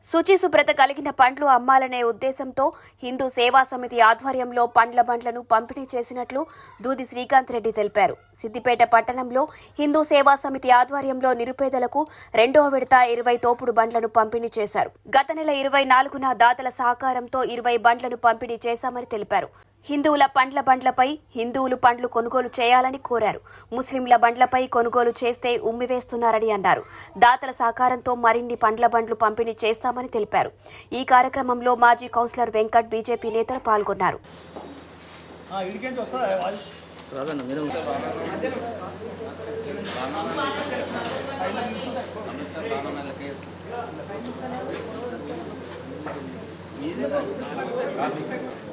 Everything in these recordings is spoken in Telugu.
శుచి శుభ్రత కలిగిన పండ్లు అమ్మాలనే ఉద్దేశంతో హిందూ సేవా సమితి ఆధ్వర్యంలో పండ్ల బండ్లను పంపిణీ చేసినట్లు దూది శ్రీకాంత్ రెడ్డి తెలిపారు. సిద్దిపేట పట్టణంలో హిందూ సేవా సమితి ఆధ్వర్యంలో నిరుపేదలకు 2వ విడత 20 తోపుడు బండ్లను పంపిణీ చేశారు. గత నెల 24న దాతల సహకారంతో 20 బండ్లను పంపిణీ చేశామని తెలిపారు. హిందువుల పండ్ల బండ్లపై హిందువులు పండ్లు కొనుగోలు చేయాలని కోరారు. ముస్లింల బండ్లపై కొనుగోలు చేస్తే ఉమ్మివేస్తున్నారని అన్నారు. దాతల సహకారంతో మరిన్ని పండ్ల బండ్లు పంపిణీ చేస్తామని తెలిపారు. ఈ కార్యక్రమంలో మాజీ కౌన్సిలర్ వెంకట్, బీజేపీ నేతలు పాల్గొన్నారు.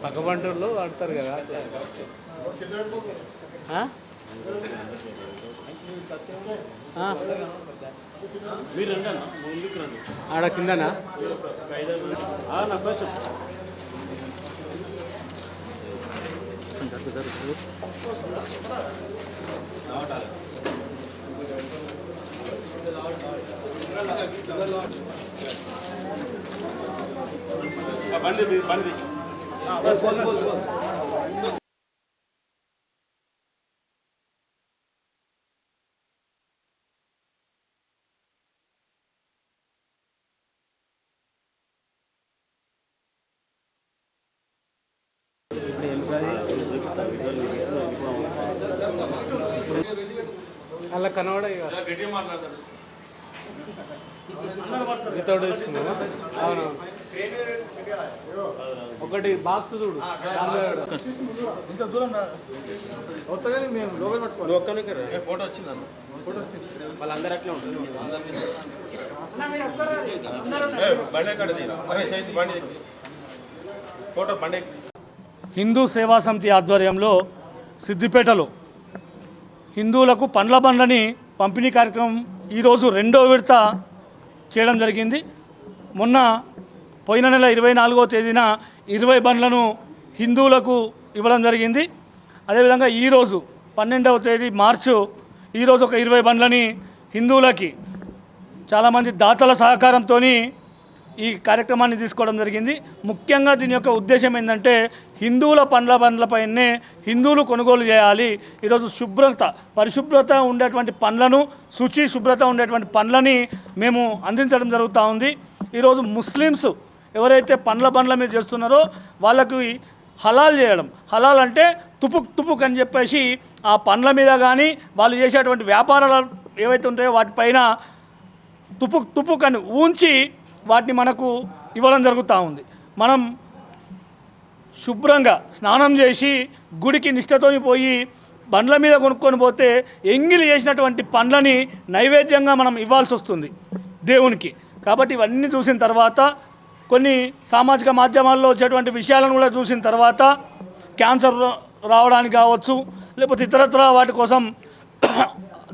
పక్క పంటూరులో ఆడతారు కదా. ఆడ కిందనా బండి అలా కనబడ అవును. ఒకటి బాక్స్ చూడు ఇంత దూరం వస్తాగానే మేము లోకల్ పట్టుకోవాలి. ఫోటో వచ్చిందన్న, ఫోటో వచ్చింది. వాళ్ళందరూ అట్లా ఉంటుంది. బండి కడది బండి ఫోటో బండి. హిందూ సేవా సమితి ఆధ్వర్యంలో సిద్దిపేటలో హిందువులకు పండ్ల బండ్లని పంపిణీ కార్యక్రమం ఈరోజు 2వ విడత చేయడం జరిగింది. మొన్న పోయిన నెల 24వ తేదీన 20 బండ్లను హిందువులకు ఇవ్వడం జరిగింది. అదేవిధంగా ఈరోజు 12వ తేదీ మార్చి ఈరోజు ఒక 20 బండ్లని హిందువులకి చాలామంది దాతల సహకారంతో ఈ కార్యక్రమాన్ని తీసుకోవడం జరిగింది. ముఖ్యంగా దీని యొక్క ఉద్దేశం ఏంటంటే హిందువుల పండ్ల బండ్లపైనే హిందువులు కొనుగోలు చేయాలి. ఈరోజు పరిశుభ్రత ఉండేటువంటి పండ్లను, శుభ్రత ఉండేటువంటి పండ్లని మేము అందించడం జరుగుతూ ఉంది. ఈరోజు ముస్లిమ్స్ ఎవరైతే పండ్ల బండ్ల మీద చేస్తున్నారో వాళ్ళకి హలాల్ చేయడం, హలాల్ అంటే తుపుక్ అని చెప్పేసి ఆ పండ్ల మీద కానీ వాళ్ళు చేసేటువంటి వ్యాపారాలు ఏవైతే ఉంటాయో వాటిపైన తుపుక్ అని ఉంచి వాటిని మనకు ఇవ్వడం జరుగుతూ ఉంది. మనం శుభ్రంగా స్నానం చేసి గుడికి నిష్ఠతోని పోయి బండ్ల మీద కొనుక్కొని పోతే ఎంగిలి చేసినటువంటి పండ్లని నైవేద్యంగా మనం ఇవ్వాల్సి వస్తుంది దేవునికి. కాబట్టి ఇవన్నీ చూసిన తర్వాత కొన్ని సామాజిక మాధ్యమాల్లో వచ్చేటువంటి విషయాలను కూడా చూసిన తర్వాత క్యాన్సర్ రావడానికి కావచ్చు, లేకపోతే ఇతరత్ర వాటి కోసం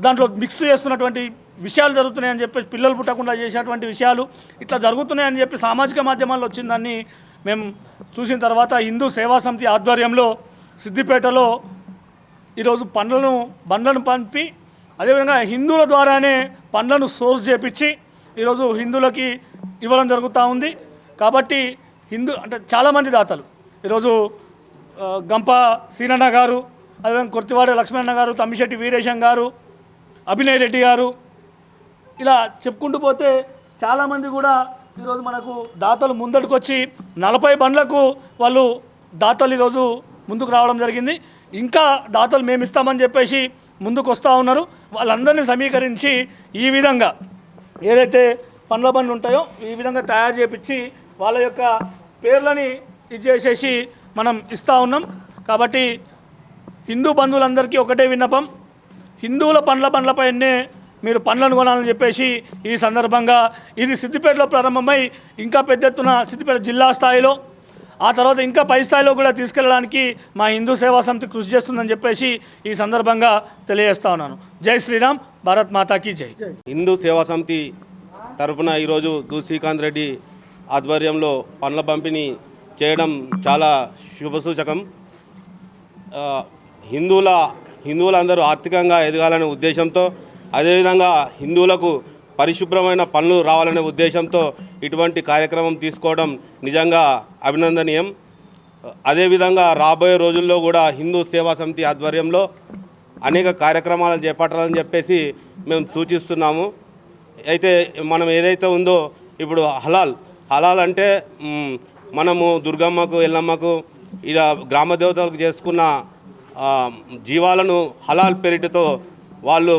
దాంట్లో మిక్స్ చేస్తున్నటువంటి విషయాలు జరుగుతున్నాయని చెప్పి పిల్లలు పుట్టకుండా చేసేటువంటి విషయాలు ఇట్లా జరుగుతున్నాయని చెప్పి సామాజిక మాధ్యమాల్లో వచ్చిందని మేము చూసిన తర్వాత హిందూ సేవా సమితి ఆధ్వర్యంలో సిద్దిపేటలో ఈరోజు బండ్లను పంపి అదేవిధంగా హిందువుల ద్వారానే పండ్లను సోర్స్ చేపించి ఈరోజు హిందువులకి ఇవ్వడం జరుగుతూ ఉంది. కాబట్టి అంటే చాలామంది దాతలు ఈరోజు గంప సీనన్న గారు, అదేవిధంగా కొర్తివాడ లక్ష్మణ గారు, తమ్మిశెట్టి వీరేశం గారు, అభినయ్ రెడ్డి గారు, ఇలా చెప్పుకుంటూ పోతే చాలామంది కూడా ఈరోజు మనకు దాతలు ముందటికి వచ్చి 40 బండ్లకు వాళ్ళు దాతలు ఈరోజు ముందుకు రావడం జరిగింది. ఇంకా దాతలు మేము ఇస్తామని చెప్పేసి ముందుకు వస్తూ ఉన్నారు. వాళ్ళందరినీ సమీకరించి ఈ విధంగా ఏదైతే పండ్ల బండ్లు ఉంటాయో ఈ విధంగా తయారు చేపించి వాళ్ళ యొక్క పేర్లని ఇచ్చేసేసి మనం ఇస్తూ ఉన్నాం. కాబట్టి హిందూ బంధువులందరికీ ఒకటే విన్నపం, హిందువుల పండ్ల బండ్లపైనే మీరు పండ్లను కొనాలని చెప్పేసి ఈ సందర్భంగా ఇది సిద్దిపేటలో ప్రారంభమై ఇంకా పెద్ద ఎత్తున సిద్దిపేట జిల్లా స్థాయిలో ఆ తర్వాత ఇంకా పై స్థాయిలో కూడా తీసుకెళ్ళడానికి మా హిందూ సేవా సమితి కృషి చేస్తుందని చెప్పేసి ఈ సందర్భంగా తెలియజేస్తా ఉన్నాను. జై శ్రీరామ్, భారత్ మాతాకి జై. హిందూ సేవా సమితి తరఫున ఈరోజు దూది శ్రీకాంత్ రెడ్డి ఆధ్వర్యంలో పండ్ల పంపిణీ చేయడం చాలా శుభసూచకం. హిందువులందరూ ఆర్థికంగా ఎదగాలనే ఉద్దేశంతో, అదేవిధంగా హిందువులకు పరిశుభ్రమైన పనులు రావాలనే ఉద్దేశంతో ఇటువంటి కార్యక్రమం తీసుకోవడం నిజంగా అభినందనీయం. అదేవిధంగా రాబోయే రోజుల్లో కూడా హిందూ సేవా సమితి ఆధ్వర్యంలో అనేక కార్యక్రమాలను చేపట్టాలని చెప్పేసి మేము సూచిస్తున్నాము. అయితే మనం ఏదైతే ఉందో ఇప్పుడు హలాల్ అంటే మనము దుర్గమ్మకు ఎల్లమ్మకు ఇలా గ్రామ దేవతలకు చేసుకున్న జీవాలను హలాల్ పేరిటతో వాళ్ళు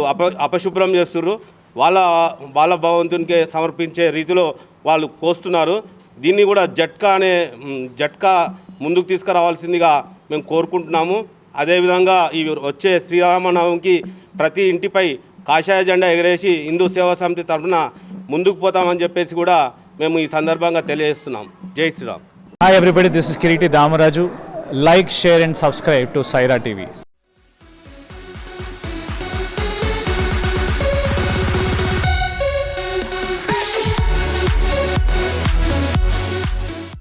అపశుభ్రం చేస్తున్నారు. వాళ్ళ భగవంతునికి సమర్పించే రీతిలో వాళ్ళు కోస్తున్నారు. దీన్ని కూడా జట్కా ముందుకు తీసుకురావాల్సిందిగా మేము కోరుకుంటున్నాము. అదేవిధంగా ఈ వచ్చే శ్రీరామనవమికి ప్రతి ఇంటిపై కాషాయ జెండా ఎగరేసి హిందూ సేవా సమితి తరఫున ముందుకు పోతామని చెప్పేసి కూడా మేము ఈ సందర్భంగా తెలియజేస్తున్నాం. జై Sriram. Hi everybody, this is Kiriti Damaraju. Like, share and subscribe to Saira TV.